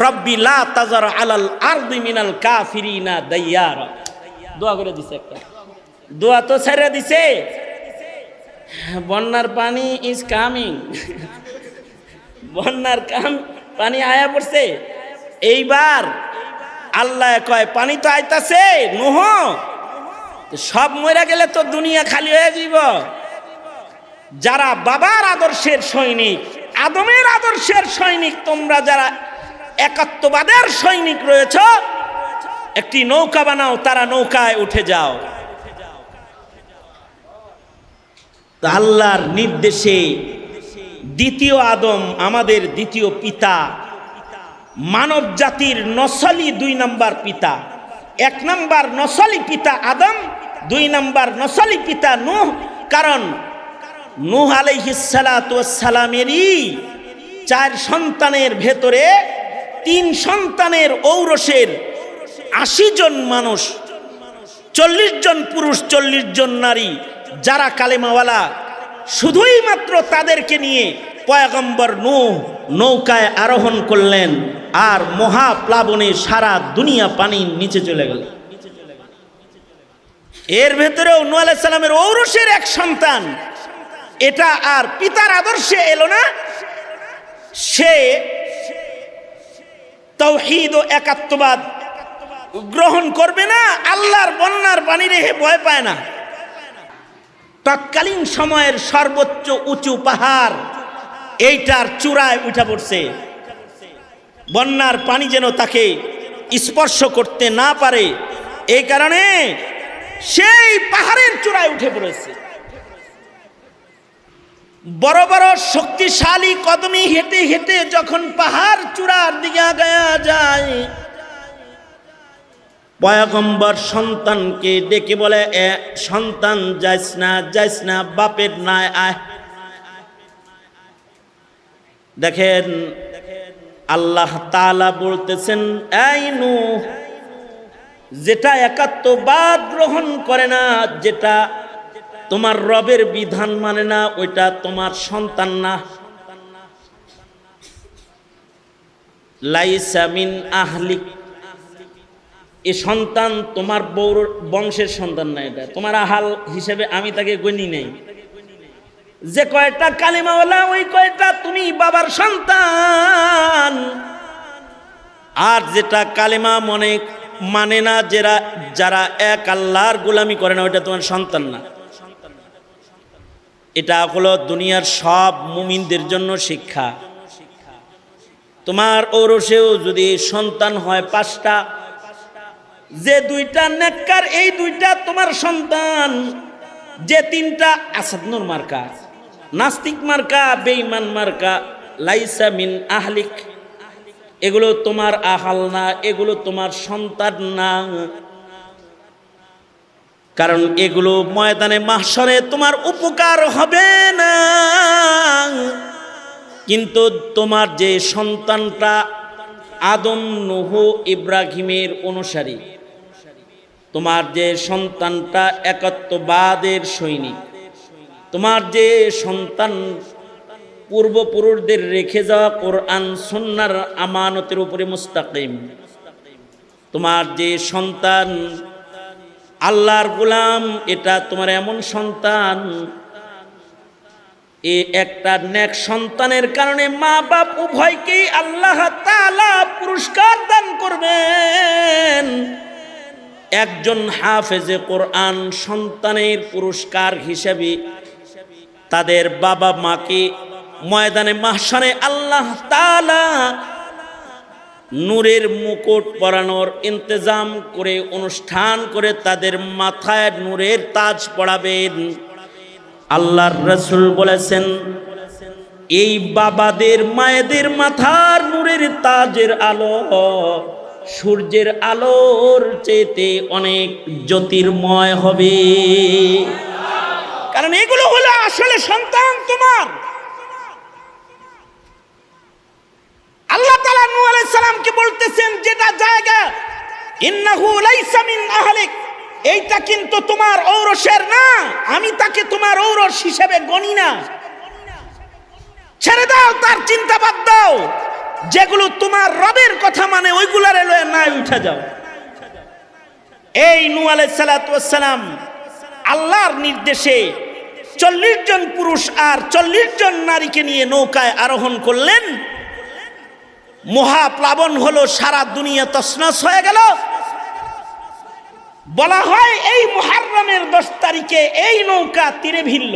রব্বি লা তাজার আলাল আরদি মিনাল কাফিরিনা দাইয়ারা। দোয়া করে দিছে, একটা দোয়া তো ছেড়ে দিছে। বন্যার পানি ইজ কামিং, বন্যার পানি আয়া পড়ছে। এইবার আল্লাহ কয় পানি তো আইতাছে, নূহ সব মরে গেলে তো দুনিয়া খালি হয়ে যাব। যারা বাবার আদর্শের সৈনিক, আদমের আদর্শের সৈনিক, তোমরা যারা একাত্মবাদের সৈনিক রয়েছ, একটি নৌকা বানাও, তারা নৌকায় উঠে যাও। আল্লাহর নির্দেশে দ্বিতীয় আদম, আমাদের দ্বিতীয় পিতা, মানব জাতির নসলি 2 নম্বর পিতা। 1 নম্বর নসলি পিতা আদম, 2 নম্বর নসলি পিতা নূহ। কারণ নূহ আলাইহিস সালাতু ওয়াস সালামেরই 4 সন্তানের ভেতরে 3 সন্তানের ঔরসের 80 জন মানুষ, 40 জন পুরুষ, 40 জন নারী, যারা কালেমাওয়ালা, শুধুই মাত্র তাদেরকে নিয়ে পয়গম্বর নূহ নৌকায় আরোহণ করলেন, আর মহাপ্লাবনে সারা দুনিয়া পানির নিচে চলে গেল। এর ভেতরেও নূহ আলাইহিস সালামের ঔরসের 1 সন্তান, এটা আর পিতার আদর্শে এলো না, সে তাওহীদ ও একাত্মবাদ গ্রহণ করবে না, আল্লাহর বন্যার পানি রেখে ভয় পায় না। তৎকালীন সময়ের সর্বোচ্চ উঁচু পাহাড় এইটার চূড়ায় উঠে পড়ছে, বন্যার পানি যেন তাকে স্পর্শ করতে না পারে, এই কারণে সেই পাহাড়ের চূড়ায় উঠে পড়েছে। বড় বড় শক্তিশালী কদমে হেঁটে হেঁটে যখন পাহাড় চূড়ার দিকে আগায়া যায়, পয়গম্বর সন্তানকে ডেকে বলে, এ সন্তান যাইস না, যাইস না, বাপের নাই আয়। দেখেন আল্লাহ তাআলা বলতেছেন, এই নূহ, যেটা একাত্মবাদ গ্রহণ করে না, যেটা তোমার রবের বিধান মানে না, ওইটা তোমার সন্তান না। লাইসা মিন আহলিক, এই সন্তান তোমার বউর বংশের সন্তান না, এটা তোমার আহাল হিসেবে আমি তাকে গণি নেই। যে কয়টা কালিমাওয়ালা, ওই কয়টা তুমি বাবার সন্তান। আর যেটা কালিমা মানে না, যারা এক আল্লাহর গোলামি করে না, ওইটা তোমার সন্তান না। এটা হলো দুনিয়ার সব মুমিনদের জন্য শিক্ষা। তোমার ঔরসেও যদি সন্তান হয় 5টা, যে 2টা নেককার, এই 2টা তোমার সন্তান। যে 3টা আসাদনুর মার্কা, নাস্তিক মার্কা, বেঈমান মার্কা, লাইসা মিন আহলিক, এগুলো তোমার আহাল না, এগুলো তোমার সন্তান না। কারণ এগুলো ময়দানে মাহশরে তোমার উপকার হবে না। কিন্তু তোমার যে সন্তানটা আদম, নূহ, ইব্রাহিমের অনুসারী, তোমার যে সন্তানটা একাত্মবাদের সৈনিক, তোমার যে সন্তান পূর্বপুরুষদের রেখে যাওয়া কোরআন সুন্নাহর আমানতের উপরে মুস্তাকিম, তোমার যে সন্তান আল্লাহর গোলাম, এটা তোমার এমন সন্তান, এ একটা নেক সন্তানের কারণে মা বাপ উভয়কেই আল্লাহ তাআলা পুরস্কার দান করবেন। একজন হাফেজে কোরআন সন্তানের পুরস্কার হিসেবে তাদের বাবা মাকে ময়দানে মাহশরে আল্লাহ তাআলা নূরের মুকুট পরানোর ইন্তজাম করে, অনুষ্ঠান করে তাদের মাথায় নূরের তাজ পরাবেন। আল্লাহর রাসূল বলেছেন, এই বাবাদের মায়েদের মাথার নূরের তাজের আলো সূর্যের আলোর চেয়েতে অনেক জ্যোতির্ময় হবে। কারণ এগুলো হলো আসলে সন্তান তোমার। আল্লাহ তাআলা নূহ আলাইহিস সালামকে বলতেছেন যেটা জায়গা, ইন্নাহু লাইসা মিন আহলিক, এইটা কিন্তু তোমার ঔরসের না, আমি তাকে তোমার ঔরস হিসেবে গণি না। ছেড়ে দাও, তার চিন্তা বাদ দাও, যেগুলো তোমার রবের কথা মানে ওইগুলারে লয়ে না উঠে যাও। এই নূহ আলাইহিস সালাতু ওয়াস সালাম আল্লাহর নির্দেশে 40 জন পুরুষ আর 40 জন নারীকে নিয়ে নৌকায় আরোহণ করলেন। মহাপ্লাবন হলো, সারা দুনিয়া তছনছ হয়ে গেল। বলা হয় এই মুহররমের 10 তারিখে এই নৌকা তীরে ভিড়ল।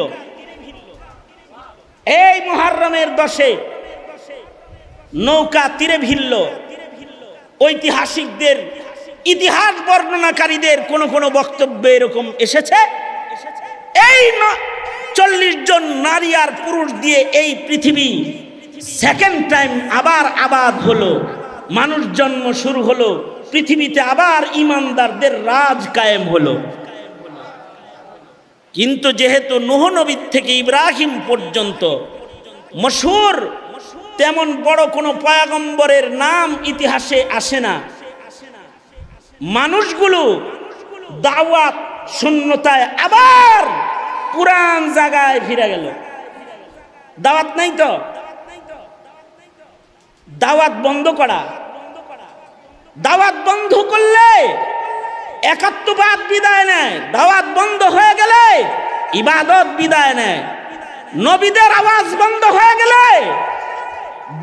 এই মুহররমের 10-এ নৌকা তীরে ভিড়ল। ঐতিহাসিকদের, ইতিহাস বর্ণনাকারীদের কোন কোন বক্তব্যে এরকম এসেছে, এই 40 জন নারী আর পুরুষ দিয়ে এই পৃথিবী সেকেন্ড টাইম আবার আবাদ হলো, মানুষ জন্ম শুরু হলো, পৃথিবীতে আবার ইমানদারদের রাজ কায়েম হলো। কিন্তু যেহেতু নূহ নবী থেকে ইব্রাহিম পর্যন্ত মশহুর তেমন বড় কোনো পয়গম্বরের নাম ইতিহাসে আসে না, মানুষগুলো দাওয়াত শূন্যতায় আবার পুরান জায়গায় ফিরে গেল। দাওয়াত নাই তো, দাওয়াত বন্ধ করা। দাওয়াত বন্ধ করলে একাত্মবাদ বিদায় নেয়, দাওয়াত বন্ধ হয়ে গেলে ইবাদত বিদায় নেয়, নবীদের আওয়াজ বন্ধ হয়ে গেলে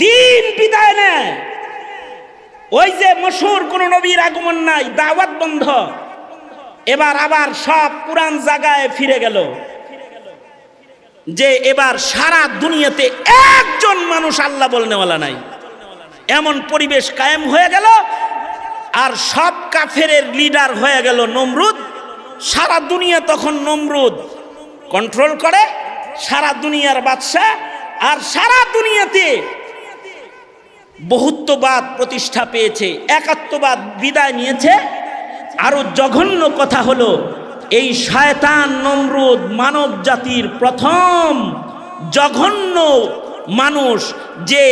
দ্বীন বিদায় নেয়। ওই যে মশহুর কোন নবীর আগমন নাই, দাওয়াত বন্ধ, এবার আবার সব পুরান জায়গায় ফিরে গেল। যে এবার সারা দুনিয়াতে একজন মানুষ আল্লাহ বলনেওয়ালা নাই, এমন পরিবেশ কায়েম হয়ে গেল। আর সব কাফেরের লিডার হয়ে গেল নমরুদ। সারা দুনিয়া তখন নমরুদ কন্ট্রোল করে, সারা দুনিয়ার বাদশা। আর সারা দুনিয়াতে বহুত্ববাদ প্রতিষ্ঠা পেয়েছে, একাত্মবাদ বিদায় নিয়েছে। আরো জঘন্য কথা হলো, এই শয়তান নমরুদ মানব জাতির প্রথম জঘন্য মানুষ যে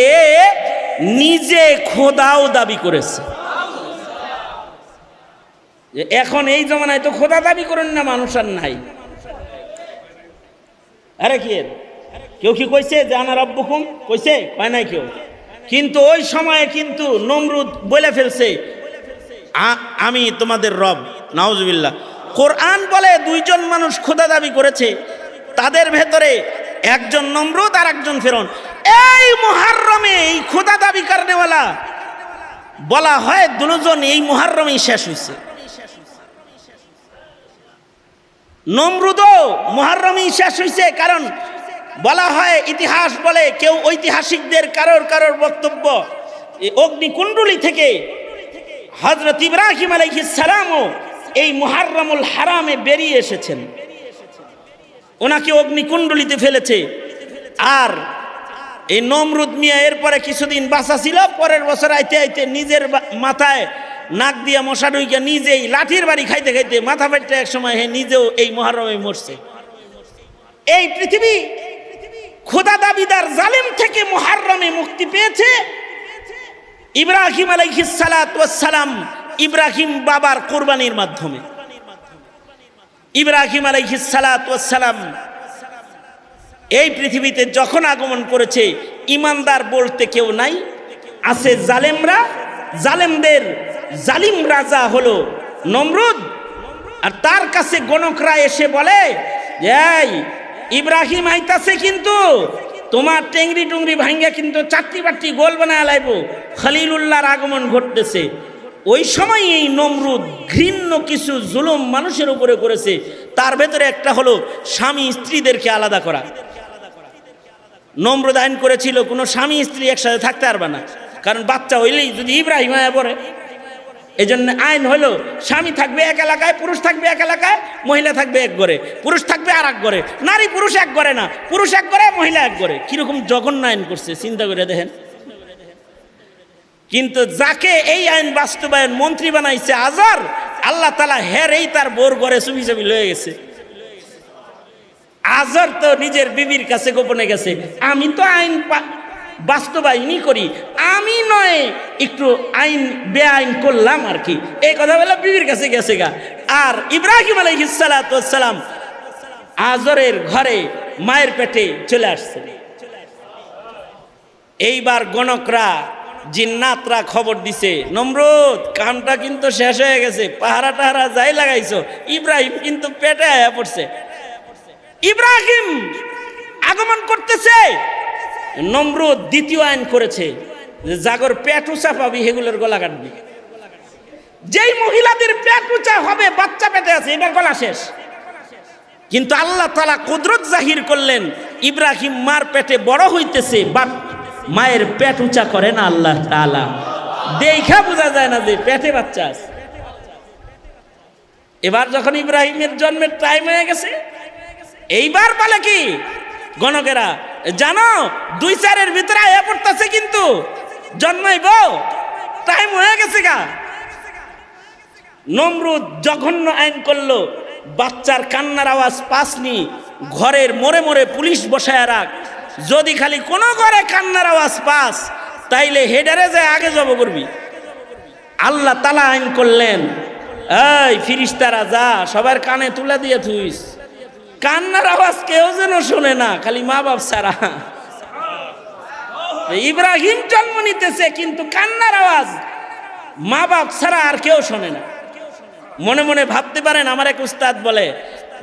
নিজে খোদাও দাবি করেছে। এখন এই জমানায় তো খোদা দাবি করেন না মানুষ আর নাই। আরে কি কেউ কি কইছে যে আনা রব্বুকুম, কইছে? কয় নাই কেউ। কিন্তু ওই সময়ে কিন্তু নমরুদ বলে ফেলছে আমি তোমাদের রব। নাউজুবিল্লাহ। কোরআন বলে 2 জন মানুষ খোদা দাবি করেছে, তাদের ভেতরে একজন নমরুদ আর একজন ফিরআউন। এই মুহররমে এই খোদা দাবি করনেওয়ালা বলা হয় 2 জন এই মুহররমেই শেষ হয়েছে। নমরুদও মুহররমেই শেষ হয়েছে। কারণ বলা হয়, ইতিহাস বলে, কেউ ঐতিহাসিকদের কারোর বক্তব্য, অগ্নিকুণ্ডলী থেকে হযরত ইব্রাহিম আলাইহিস সালামও এই মুহররমুল হারামে বেরিয়ে এসেছেন, ওনাকে অগ্নিকুণ্ডলীতে ফেলেছে। আর এই নমরুদ মিয়া এরপরে কিছুদিন বাঁচা ছিল, পরের বছর আইতে আইতে নিজের মাথায় নাক দিয়ে মশা ঢুকে নিজেই লাঠির বাড়ি খাইতে খাইতে মাথা ফাটতে এক সময় নিজেও এই মুহররমে মরছে। এই পৃথিবী খোদা দাবিদার জালিম থেকে মুহররমে মুক্তি পেয়েছে। ইব্রাহিম আলাইহিস সালাতু ওয়াস সালাম ইব্রাহিম বাবার কুরবানির মাধ্যমে। ইব্রাহিম আলাইহিস সালাতু ওয়াস সালাম এই পৃথিবীতে যখন আগমন করেছে, ইমানদার বলতে কেউ নাই, আছে জালেমরা। জালেমদের জালিম রাজা হলো নমরুদ। আর তার কাছে গণকরা এসে বলে, এই ইব্রাহিম আইতাছে, কিন্তু তোমার টেংরি টুংরি ভাঙ্গা কিন্তু চারটি বাট্টি গোল বানায় লাইব, খলিলুল্লাহর আগমন ঘটতেছে। ওই সময় এই নমরুদ ঘৃণ্য কিছু জুলুম মানুষের উপরে করেছে। তার ভেতরে একটা হলো স্বামী স্ত্রীদেরকে আলাদা করা। নমরুদ আইন করেছিল কোনো স্বামী স্ত্রী একসাথে থাকতে পারবে না, কারণ বাচ্চা হইলেই যদি ইব্রাহিম আয়া পড়ে। এই জন্য আইন হলো স্বামী থাকবে এক এলাকায়, পুরুষ থাকবে এক এলাকায়, মহিলা থাকবে এক ঘরে, পুরুষ থাকবে আর এক ঘরে, নারী পুরুষ এক ঘরে না, পুরুষ এক ঘরে মহিলা এক ঘরে। কিরকম জঘন্য আইন করছে চিন্তা করে দেখেন। কিন্তু যাকে এই আইন বাস্তবায়ন মন্ত্রী বানাইছে আজর, আল্লাহ তাআলা হেরেই তার বোর ঘরে চুপি চুপি লয়ে গেছে। আজর তো নিজের বিবির কাছে গোপনে গেছে, আমি তো আইন বাস্তবায়নই করি, আমি নয় একটু আইন বেআইন করলাম আর কি, এই কথা বলে বিবির কাছে গেছে গা। আর ইব্রাহিম আলাইহিস সালাতু ওয়াস সালাম আজরের ঘরে মায়ের পেটে চলে আসছে। এইবার গণকরা জিন্নাতরা খবর দিছে, নমরুদ কামটা কিন্তু শেষ হয়ে গেছে, পাহারা টাহারা যাই লাগাইছো, ইব্রাহিম কিন্তু পেটে আয়া পড়ছে। ইব্রাহিম আগমন করতেছে, নমরুদ দ্বিতীয় আইন করেছে যে জাগর পেট উঁচা পাবি সেগুলোর গলা কাটবি। যেই মহিলাদের পেট উঁচা হবে বাচ্চা পেটে আছে এটার গলা শেষ। কিন্তু আল্লাহ তাআলা কুদরত জাহির করলেন, ইব্রাহিম মার পেটে বড় হইতেছে বাট মায়ের পেট উঁচা করে না আল্লাহ তাআলা, দেখা বোঝা যায় না যে পেটে বাচ্চা আছে। এবার যখন ইব্রাহিমের জন্মের টাইম হয়ে গেছে, এইবার বলে কি গণকেরা, জানো 2-4 ভিতরে আয়া পড়তেছে, কিন্তু জন্মাইব টাইম হয়ে গেছে গা। নমরুদ জঘন্য আইন করলো, বাচ্চার কান্নার আওয়াজ পাসনি, ঘরের মোড়ে মোড়ে পুলিশ বসায় রাখ, যদি খালি কোনো ঘরে কান্নার আওয়াজ পাস তাইলে হেডারে যায় আগে জব করবি। আল্লাহ তাআলা আইন করলেন, এই ফিরিস্তারা যা সবার কানে তুলে দিয়ে থুইস, কান্নার আওয়াজ কেউ যেন শোনে না, খালি মা বাপ ছাড়া। ইব্রাহিম জন্ম নিতেছে কিন্তু কান্নার আওয়াজ মা বাপ ছাড়া আর কেউ শোনে না। মনে মনে ভাবতে পারেন, আমার এক উস্তাদ বলে,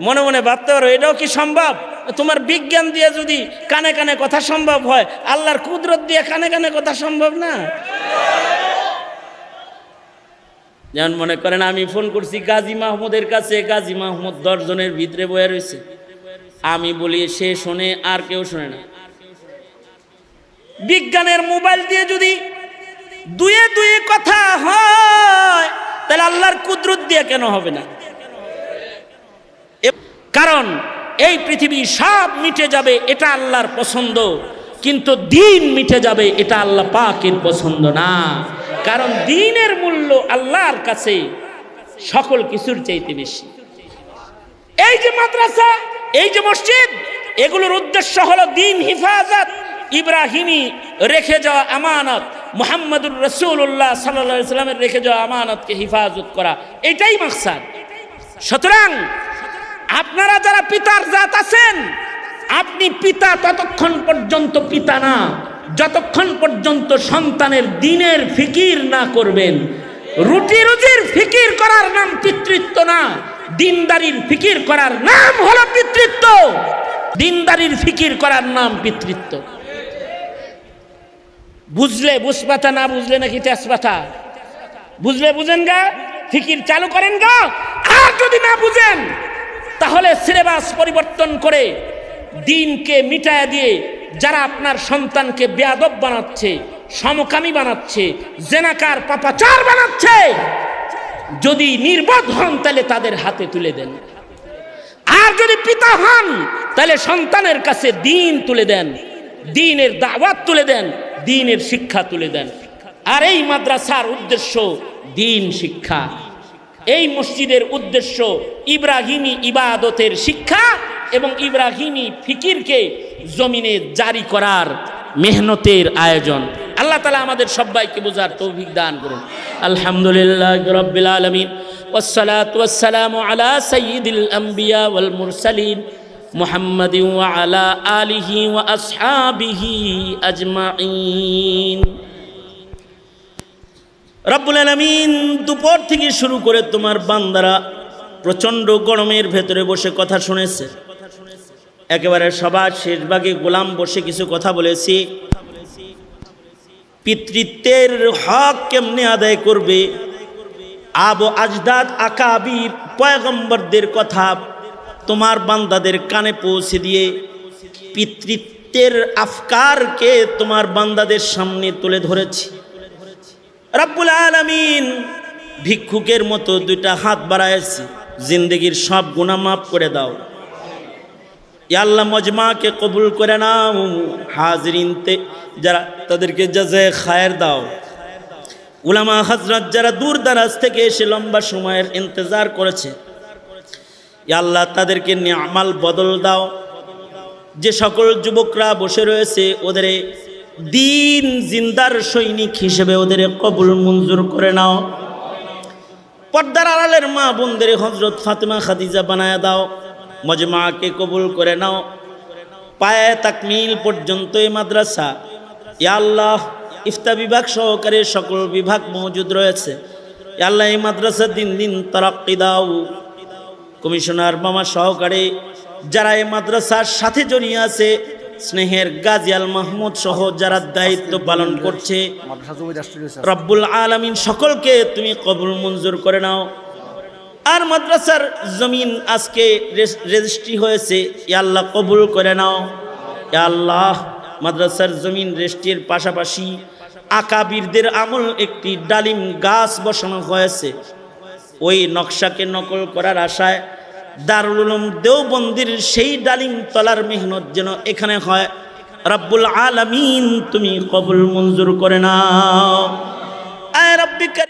মনে মনে ভাবতে পারো এটাও কি সম্ভব? তোমার বিজ্ঞান দিয়ে যদি কানে কানে কথা সম্ভব হয়, আল্লাহর কুদরত দিয়ে কানে কানে কথা সম্ভব না? যেমন মনে করেন আমি ফোন করছি গাজী মাহমুদের কাছে, গাজী মাহমুদ 10 জনের ভিতরে বয়ে রয়েছে, আমি বলি সে শোনে আর কেউ শোনে না। বিজ্ঞানের মোবাইল দিয়ে যদি দুয়ে দুয়ে কথা হয় তাহলে আল্লাহর কুদরত দিয়ে কেন হবে না? কারণ এই পৃথিবী সব মিটে যাবে, এটা আল্লাহর পছন্দ, কিন্তু দিন মিটে যাবে এটা আল্লাহ পাকের পছন্দ না। কারণ দিনের মূল্য আল্লাহর কাছে সকল কিছুর চাইতে বেশি। এই যে মাদ্রাসা, এই যে মসজিদ, এগুলোর উদ্দেশ্য হলো দিন হিফাজত, ইব্রাহিমী রেখে যাওয়া আমানত, মুহাম্মদুর রাসূলুল্লাহ সাল্লাল্লাহু আলাইহি ওয়াসাল্লামের রেখে যাওয়া আমানতকে হিফাজত করা, এটাই মাকসাদ। সুতরাং আপনারা যারা পিতার জাত আছেন, আপনি পিতা ততক্ষণ পর্যন্ত পিতা না যতক্ষণ পর্যন্ত সন্তানের দিনের ফিকির না করবেন। রুটি রুজির ফিকির করার নাম পিতৃত্ব না, দিনদারির ফিকির করার নাম হলো পিতৃত্ব। দিনদারির ফিকির করার নাম পিতৃত্ব। বুঝলে বুঝপাতা, না বুঝলে নাকি তেজপাতা? বুঝলে বুঝেন গা, ফিকির চালু করেন গা। আর যদি না বুঝেন তাহলে সিলেবাস পরিবর্তন করে দিনকে মিটায়া দিয়ে যারা আপনার সন্তানকে বেয়াদব বানাচ্ছে, সমকামী বানাচ্ছে, জেনাকার পাপাচার বানাচ্ছে, যদি নির্বোধ হন তাহলে তাদের হাতে তুলে দেন। আর যদি পিতা হন তাহলে সন্তানের কাছে দিন তুলে দেন, দিনের দাওয়াত তুলে দেন, দিনের শিক্ষা তুলে দেন। আর এই মাদ্রাসার উদ্দেশ্য দিন শিক্ষা, এই মসজিদের উদ্দেশ্য ইব্রাহিমী ইবাদতের শিক্ষা এবং ইব্রাহিমী ফিকিরকে জমিনে জারি করার মেহনতের আয়োজন। আল্লাহ তাআলা আমাদের সবাইকে বোঝার তৌফিক দান করুন। আলহামদুলিল্লাহ রাব্বিল আলামিন, ওয়াসসালাতু ওয়াসসালামু আলা সাইয়্যিদিল আম্বিয়া ওয়াল মুরসালিন মুহাম্মাদিন ওয়া আলা আলিহি ওয়া আসহাবিহি আজমাইন। রব্বুল আলামিন দুপুর থেকে শুরু করে তোমার বান্দারা প্রচণ্ড গরমের ভেতরে বসে কথা শুনেছে। একেবারে সবার শেষ ভাগে গোলাম বসে কিছু কথা বলেছি। পিতৃত্বের হক কেমনে আদায় করবে, আবু আজদাদ আকাবির পয়গম্বরদের কথা তোমার বান্দাদের কানে পৌঁছে দিয়ে পিতৃত্বের আফকারকে তোমার বান্দাদের সামনে তুলে ধরেছি। রব্বুল আলামিন ভিক্ষুকের মতো 2টা হাত বাড়াইছি, জিন্দগির সব গুনাহ মাফ করে দাও। ইয়া আল্লাহ মজমাকে কবুল করে নাও, হাজিরিনতে যারা তাদেরকে জাযায়ে খায়ের দাও। উলামা হযরত যারা দূর দারাজ থেকে এসে লম্বা সময়ের ইন্তজার করেছে, ইয়া আল্লাহ তাদেরকে নিয়ামাল বদল দাও। যে সকল যুবকরা বসে রয়েছে ওদের দিন জিন্দার সৈনিক হিসেবে ওদের কবুল মঞ্জুর করে নাও। পর্দার আড়ালের মা বোনদের হযরত ফাতেমা খাদিজা বানায় দাও। মজমাকে কবুল করে নাও। পায়ে তাকমিল পর্যন্ত এই মাদ্রাসা, ইয়া আল্লাহ ইফতা বিভাগ সহকারে সকল বিভাগ মজুদ রয়েছে। ইয়া আল্লাহ এই মাদ্রাসা দিন দিন তারাক্কি দাও। কমিশনার মামা সহকারে যারা এই মাদ্রাসার সাথে জড়িয়ে আছে, স্নেহের গাজী আল মাহমুদ সহ যারা দায়িত্ব পালন করছে, রব্বুল আলামিন সকলকে তুমি কবুল মঞ্জুর করে নাও। আর মাদ্রাসার জমিন আজকে রেজিস্ট্রি হয়েছে, ইয়া আল্লাহ কবুল করে নাও। ইয়া আল্লাহ মাদ্রাসার জমিন রেজিস্ট্রির পাশাপাশি আকাবিরদের আমল একটি ডালিম গাছ বসানো হয়েছে। ওই নকশাকে নকল করার আশায় দারুল উলুম দেওবন্দির সেই ডালিম তলার মেহনত যেন এখানে হয়, রব্বুল আলামিন তুমি কবুল মঞ্জুর করে নাও। আয় রব্বিকা